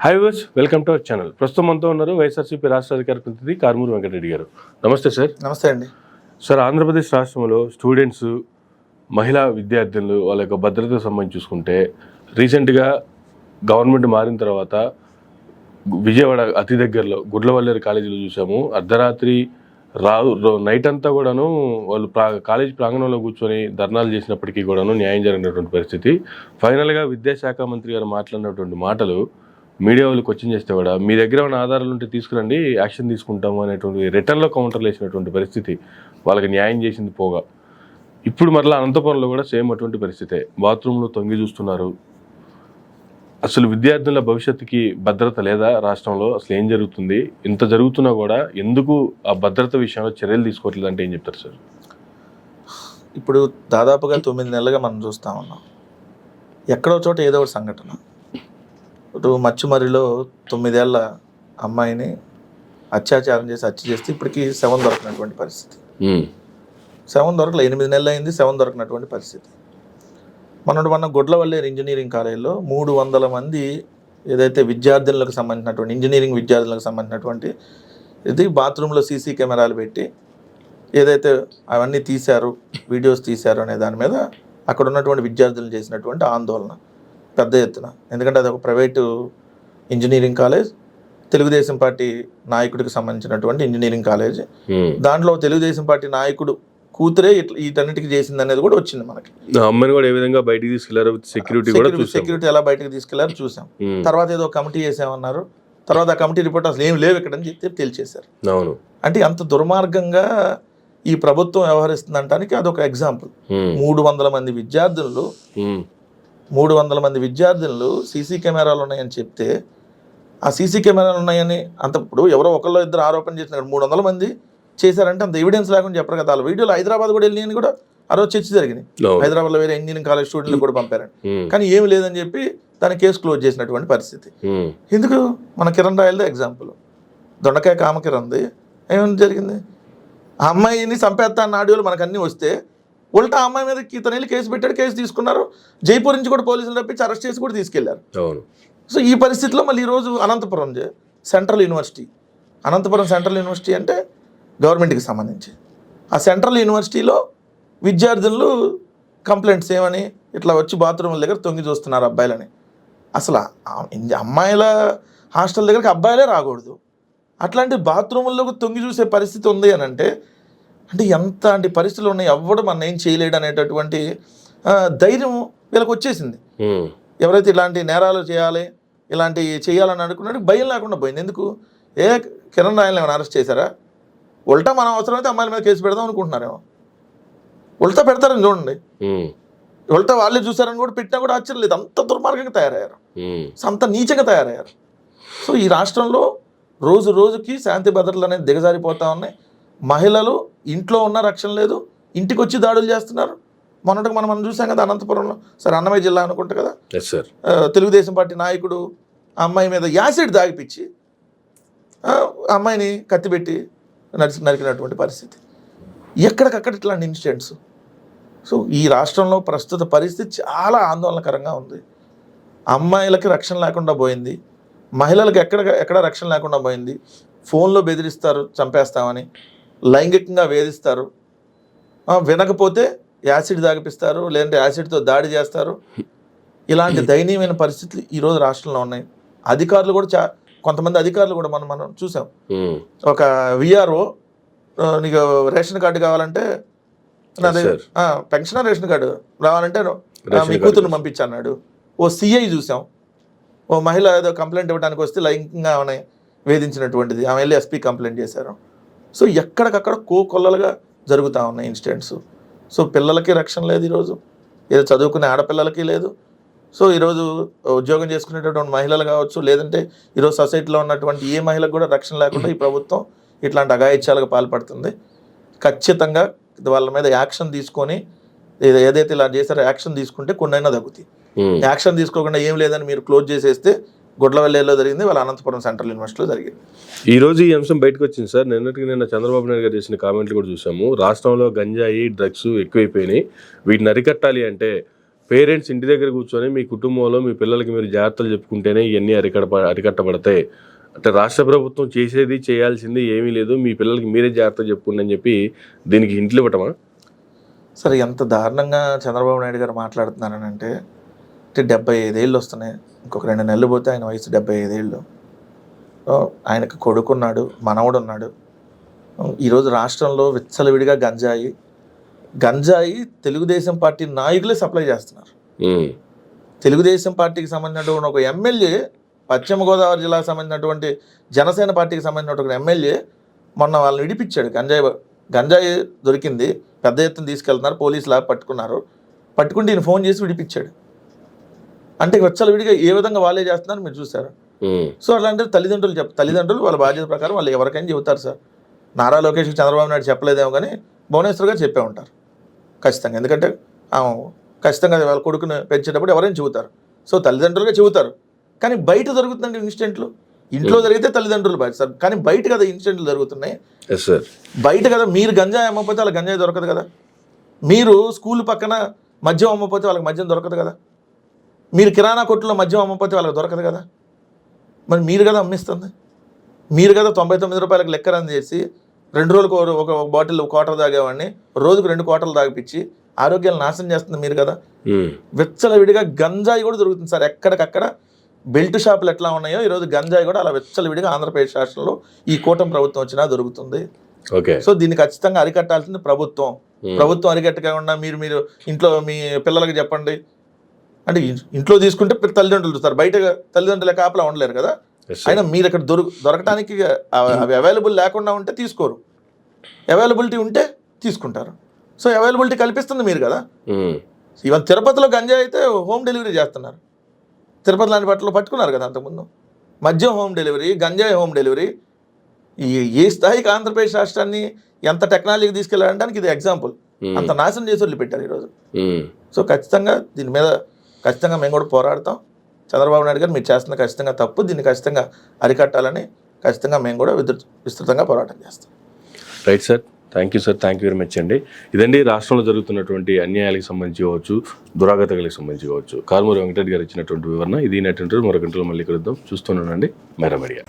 Hi viewers, welcome to our channel. ప్రస్తుతం మనతో ఉన్నారు వైఎస్ఆర్సీపీ రాష్ట్ర అధికార ప్రతినిధి కారుమూరి వెంకటరెడ్డి గారు. నమస్తే సార్. నమస్తే అండి. సార్, ఆంధ్రప్రదేశ్ రాష్ట్రంలో స్టూడెంట్స్, మహిళా విద్యార్థులు వాళ్ళ యొక్క భద్రతకు సంబంధించి చూసుకుంటే రీసెంట్గా గవర్నమెంట్ మారిన తర్వాత విజయవాడ అతి దగ్గరలో గుడ్లవల్లేరు కాలేజీలో చూసాము. అర్ధరాత్రి నైట్ అంతా కూడాను వాళ్ళు కాలేజీ ప్రాంగణంలో కూర్చొని ధర్నాలు చేసినప్పటికీ కూడాను న్యాయం జరిగినటువంటి పరిస్థితి. ఫైనల్గా విద్యాశాఖ మంత్రి గారు మాట్లాడినటువంటి మాటలు మీడియా వాళ్ళు క్వశ్చన్ చేస్తే కూడా మీ దగ్గర ఉన్న ఆధారాలు ఉంటే తీసుకురండి, యాక్షన్ తీసుకుంటాము అనేటువంటి రిటర్న్లో కౌంటర్లు వేసినటువంటి పరిస్థితి. వాళ్ళకి న్యాయం చేసింది పోగా ఇప్పుడు మరలా అనంతపురంలో కూడా సేమ్ అటువంటి పరిస్థితే. బాత్రూంలో తొంగి చూస్తున్నారు. అసలు విద్యార్థుల భవిష్యత్తుకి భద్రత లేదా రాష్ట్రంలో? అసలు ఏం జరుగుతుంది? ఇంత జరుగుతున్నా కూడా ఎందుకు ఆ భద్రత విషయంలో చర్యలు తీసుకోవట్లేదు అంటే ఏం చెప్తారు సార్? ఇప్పుడు దాదాపుగా 9 నెలలుగా మనం చూస్తూ ఉన్నాం. ఎక్కడో చోట ఏదో ఒక సంఘటన. ఇటు మచ్చుమర్రిలో 9 ఏళ్ల అమ్మాయిని అత్యాచారం చేసి హత్య చేస్తే ఇప్పటికీ శవం దొరకనటువంటి పరిస్థితి. శవం దొరకలే, 8 నెలలు అయింది, శవం దొరకనటువంటి పరిస్థితి. మన గుడ్లవల్లేరు ఇంజనీరింగ్ కాలేజీలో 300 మంది ఏదైతే విద్యార్థులకు సంబంధించినటువంటి ఇంజనీరింగ్ విద్యార్థులకు సంబంధించినటువంటి ఇది బాత్రూంలో సీసీ కెమెరాలు పెట్టి ఏదైతే అవన్నీ తీశారు, వీడియోస్ తీశారు అనే దాని మీద అక్కడ ఉన్నటువంటి విద్యార్థులు చేసినటువంటి ఆందోళన పెద్ద ఎత్తున. ఎందుకంటే అది ఒక private engineering college, Telugu Desam party నాయకుడికి సంబంధించినటువంటి ఇంజనీరింగ్ కాలేజ్. దాంట్లో తెలుగుదేశం పార్టీ నాయకుడు కూతురే వీటన్నిటికి చేసింది అనేది కూడా వచ్చింది మనకి. అమ్మని కూడా ఏ విధంగా బయటికి తీసుకెళ్లారు, సెక్యూరిటీ ఎలా బయటకు తీసుకెళ్లారు చూసాం. తర్వాత ఏదో కమిటీ చేసామన్నారు. తర్వాత ఆ కమిటీ రిపోర్ట్ అసలు ఏం లేవు ఇక్కడ అని చెప్పి తేల్చేశారు. అంటే అంత దుర్మార్గంగా ఈ ప్రభుత్వం వ్యవహరిస్తుంది అంటానికి అదొక ఎగ్జాంపుల్. 300 మంది విద్యార్థులు 300 మంది విద్యార్థులు సీసీ కెమెరాలు ఉన్నాయని చెప్తే ఆ సీసీ కెమెరాలు ఉన్నాయని అంత ఇప్పుడు ఎవరో ఒకళ్ళు ఇద్దరు ఆరోపణ చేసినారు. 300 మంది చేశారంటే అంత ఎవిడెన్స్ లేకుండా చెప్పరు కదా. వాళ్ళ వీడియోలు హైదరాబాద్ కూడా వెళ్ళి కూడా ఆ రోజు చర్చ జరిగింది. హైదరాబాద్లో వేరే ఇంజనీరింగ్ కాలేజ్ స్టూడెంట్లు కూడా పంపారండి. కానీ ఏమి లేదని చెప్పి దాని కేసు క్లోజ్ చేసినటువంటి పరిస్థితి. ఎందుకు? మన కిరణ్ రాయలదే ఎగ్జాంపుల్. దొండకాయ కామకిరణ్ది ఏమైనా జరిగింది? ఆ అమ్మాయిని చంపేస్తా అన్న ఆడియోలు మనకు అన్నీ వస్తే ఉల్టా ఆ అమ్మాయి మీద ఇతను వెళ్ళి కేసు పెట్టాడు, కేసు తీసుకున్నారు. జైపూర్ నుంచి కూడా పోలీసులు రప్పించి అరెస్ట్ చేసి కూడా తీసుకెళ్లారు. సో ఈ పరిస్థితిలో మళ్ళీ ఈరోజు Anantapuram central university, Anantapuram central university అంటే గవర్నమెంట్కి సంబంధించి, ఆ సెంట్రల్ యూనివర్సిటీలో విద్యార్థులు కంప్లైంట్స్ ఏమని ఇట్లా వచ్చి బాత్రూముల దగ్గర తొంగి చూస్తున్నారు అబ్బాయిలని. అసలు అమ్మాయిల హాస్టల్ దగ్గరికి అబ్బాయిలే రాకూడదు, అట్లాంటి బాత్రూముల్లోకి తొంగి చూసే పరిస్థితి ఉంది అని అంటే ఎంత పరిస్థితులు ఉన్నాయి, ఎవ్వడు మన ఏం చేయలేడు అనేటటువంటి ధైర్యం వీళ్ళకి వచ్చేసింది. ఎవరైతే ఇలాంటి నేరాలు చేయాలి, ఇలాంటి చేయాలని అనుకున్నట్టు భయం లేకుండా పోయింది. ఎందుకు? కిరణ్ రాయల్ని ఏమైనా అరెస్ట్ చేశారా? ఉల్టా మనం అవసరమైతే అమ్మాయిల మీద కేసు పెడదాం అనుకుంటున్నారేమో. ఉల్టా పెడతారని చూడండి. ఉల్టా వాళ్ళే చూసారని కూడా పెట్టినా కూడా ఆశ్చర్యం లేదు. అంత దుర్మార్గంగా తయారయ్యారు, అంత నీచంగా తయారయ్యారు. సో ఈ రాష్ట్రంలో రోజు రోజుకి శాంతి భద్రతలు అనేది దిగజారిపోతూ ఉన్నాయి. మహిళలు ఇంట్లో ఉన్న రక్షణ లేదు, ఇంటికి వచ్చి దాడులు చేస్తున్నారు. మొన్నటికి మనం చూసాం కదా అనంతపురంలో, సరే అన్నమయ్య జిల్లా అనుకుంటా కదా, తెలుగుదేశం పార్టీ నాయకుడు అమ్మాయి మీద యాసిడ్ దాగిపించి అమ్మాయిని కత్తిపెట్టి నరికినటువంటి పరిస్థితి. ఎక్కడికక్కడ ఇట్లాంటి ఇన్సిడెంట్స్. సో ఈ రాష్ట్రంలో ప్రస్తుత పరిస్థితి చాలా ఆందోళనకరంగా ఉంది. అమ్మాయిలకి రక్షణ లేకుండా పోయింది, మహిళలకు ఎక్కడ రక్షణ లేకుండా పోయింది. ఫోన్లో బెదిరిస్తారు, చంపేస్తామని, లైంగికంగా వేధిస్తారు, వినకపోతే యాసిడ్ తాగిపిస్తారు, లేదంటే యాసిడ్తో దాడి చేస్తారు. ఇలాంటి దయనీయమైన పరిస్థితులు ఈరోజు రాష్ట్రంలో ఉన్నాయి. అధికారులు కూడా కొంతమంది అధికారులు కూడా మనం చూసాం. ఒక విఆర్ఓ నీకు రేషన్ కార్డు కావాలంటే నాది పెన్షన్ రేషన్ కార్డు రావాలంటే మీ కూతురుని పంపించన్నాడు. ఓ సిఐ చూసాం, ఓ మహిళ ఏదో కంప్లైంట్ ఇవ్వడానికి వస్తే లైంగికంగా ఆమె వేధించినటువంటిది, ఆమె వెళ్ళి ఎస్పీ కంప్లైంట్ చేశారు. సో ఎక్కడికక్కడ కోకొల్లలుగా జరుగుతూ ఉన్నాయి ఇన్సిడెంట్స్. సో పిల్లలకి రక్షణ లేదు ఈరోజు, ఏదో చదువుకునే ఆడపిల్లలకి లేదు. సో ఈరోజు ఉద్యోగం చేసుకునేటటువంటి మహిళలు కావచ్చు, లేదంటే ఈరోజు సొసైటీలో ఉన్నటువంటి ఏ మహిళకు కూడా రక్షణ లేకుండా ఈ ప్రభుత్వం ఇట్లాంటి అఘాయిత్యాలకు పాల్పడుతుంది. ఖచ్చితంగా వాళ్ళ మీద యాక్షన్ తీసుకొని ఏదైతే ఇలా చేశారో యాక్షన్ తీసుకుంటే కొన్నైనా తగ్గుతాయి. యాక్షన్ తీసుకోకుండా ఏం లేదని మీరు క్లోజ్ చేసేస్తే గుడ్లవల్లేరులో జరిగింది, వాళ్ళ అనంతపురం సెంట్రల్ యూనివర్సిటీలో జరిగింది. ఈ రోజు ఈ అంశం బయటకు వచ్చింది సార్. నిన్న చంద్రబాబు నాయుడు గారు చేసిన కామెంట్లు కూడా చూసాము. రాష్ట్రంలో గంజాయి, డ్రగ్స్ ఎక్కువైపోయినాయి, వీటిని అరికట్టాలి అంటే పేరెంట్స్ ఇంటి దగ్గర కూర్చొని మీ కుటుంబంలో మీ పిల్లలకి మీరు జాగ్రత్తలు చెప్పుకుంటేనే ఇవన్నీ అరికట్టబడతాయి. అంటే రాష్ట్ర ప్రభుత్వం చేసేది చేయాల్సింది ఏమీ లేదు, మీ పిల్లలకి మీరే జాగ్రత్త చెప్పుకోండి అని చెప్పి దీనికి హింట్లు ఇవ్వటమా? సరే, ఎంత దారుణంగా చంద్రబాబు నాయుడు గారు మాట్లాడుతున్నారనంటే, 75 ఏళ్ళు వస్తున్నాయి, ఇంకొక 2 నెలలు పోతే ఆయన వయసు 75 ఏళ్ళు. ఆయనకు కొడుకున్నాడు, మనవడు ఉన్నాడు. ఈరోజు రాష్ట్రంలో విచ్చలవిడిగా గంజాయి తెలుగుదేశం పార్టీ నాయకులే సప్లై చేస్తున్నారు. తెలుగుదేశం పార్టీకి సంబంధించినటువంటి ఒక ఎమ్మెల్యే, పశ్చిమ గోదావరి జిల్లాకు సంబంధించినటువంటి జనసేన పార్టీకి సంబంధించినటువంటి ఎమ్మెల్యే మొన్న వాళ్ళని విడిపించాడు. గంజాయి దొరికింది, పెద్ద ఎత్తున తీసుకెళ్తున్నారు, పోలీసులు పట్టుకుంటే ఈయన ఫోన్ చేసి విడిపించాడు. అంటే విచ్చలవిడిగా ఏ విధంగా వాళ్ళే చేస్తున్నారు మీరు చూసారు. సో అలాంటి తల్లిదండ్రులు వాళ్ళ బాధ్యత ప్రకారం వాళ్ళు ఎవరికైనా చెబుతారు సార్. నారా లోకేష్ చంద్రబాబు నాయుడు చెప్పలేదేమో కానీ భువనేశ్వర్ గారు చెప్పే ఉంటారు ఖచ్చితంగా. ఎందుకంటే ఖచ్చితంగా వాళ్ళ కొడుకుని పెంచేటప్పుడు ఎవరైనా చెబుతారు. సో తల్లిదండ్రులుగా చెబుతారు. కానీ బయట జరుగుతుందండి ఇన్సిడెంట్లు. ఇంట్లో జరిగితే తల్లిదండ్రులు బాధ్యత సార్, కానీ బయట కదా ఇన్సిడెంట్లు జరుగుతున్నాయి. బయట కదా, మీరు గంజాయి అమ్మకపోతే వాళ్ళకి గంజాయి దొరకదు కదా, మీరు స్కూల్ పక్కన మద్యం అమ్మకపోతే వాళ్ళకి మద్యం దొరకదు కదా, మీరు కిరాణా కొట్టులో మద్యం అమ్మకపోతే వాళ్ళకి దొరకదు కదా, మరి మీరు కదా అమ్మిస్తుంది. మీరు కదా 99 రూపాయలకు లెక్కరని చేసి 2 రోజులకు ఒక బాటిల్ క్వార్టర్ తాగేవాడిని రోజుకు 2 క్వార్టర్లు తాగిపించి ఆరోగ్యాలు నాశనం చేస్తుంది మీరు కదా. విచ్చలవిడిగా గంజాయి కూడా దొరుకుతుంది సార్. ఎక్కడికక్కడ బెల్ట్ షాపులు ఎట్లా ఉన్నాయో ఈరోజు గంజాయి కూడా అలా విచ్చలవిడిగా ఆంధ్రప్రదేశ్ రాష్ట్రంలో ఈ కూటమి ప్రభుత్వం వచ్చినా దొరుకుతుంది. సో దీన్ని ఖచ్చితంగా అరికట్టాల్సింది ప్రభుత్వం అరికట్టకుండా మీరు ఇంట్లో మీ పిల్లలకి చెప్పండి అంటే, ఇంట్లో తీసుకుంటే తల్లిదండ్రులు చూస్తారు, బయట తల్లిదండ్రుల కాపలా ఉండలేరు కదా. అయినా మీరు ఇక్కడ దొరకటానికి అవి అవైలబుల్ లేకుండా ఉంటే తీసుకోరు, అవైలబిలిటీ ఉంటే తీసుకుంటారు. సో అవైలబిలిటీ కల్పిస్తుంది మీరు కదా. ఈవెన్ తిరుపతిలో గంజాయి అయితే హోమ్ డెలివరీ చేస్తున్నారు. తిరుపతి లాంటి బట్టలు పట్టుకున్నారు కదా అంతకుముందు. మద్యం హోమ్ డెలివరీ, గంజాయి హోమ్ డెలివరీ. ఏ స్థాయికి ఆంధ్రప్రదేశ్ రాష్ట్రాన్ని ఎంత టెక్నాలజీకి తీసుకెళ్ళడానికి ఇది ఎగ్జాంపుల్. అంత నాశనం చేసి వదిలిపెట్టారు ఈరోజు. సో ఖచ్చితంగా దీని మీద మేము కూడా పోరాడతాం. చంద్రబాబు నాయుడు గారు మీరు చేస్తున్న ఖచ్చితంగా తప్పు, దీన్ని ఖచ్చితంగా అరికట్టాలని ఖచ్చితంగా మేము కూడా విస్తృతంగా పోరాటం చేస్తాం. Right sir, thank you sir, thank you very much అండి. ఇదండి రాష్ట్రంలో జరుగుతున్నటువంటి అన్యాయాలకు సంబంధించి కావచ్చు, దురాగతాలకు సంబంధించి కావచ్చు, కారుమూరి వెంకటరెడ్డి గారు ఇచ్చినటువంటి వివరణ. ఇది మరొక గంటలో మళ్ళీ కలుద్దాం. చూస్తున్నానండి మైరా మీడియా.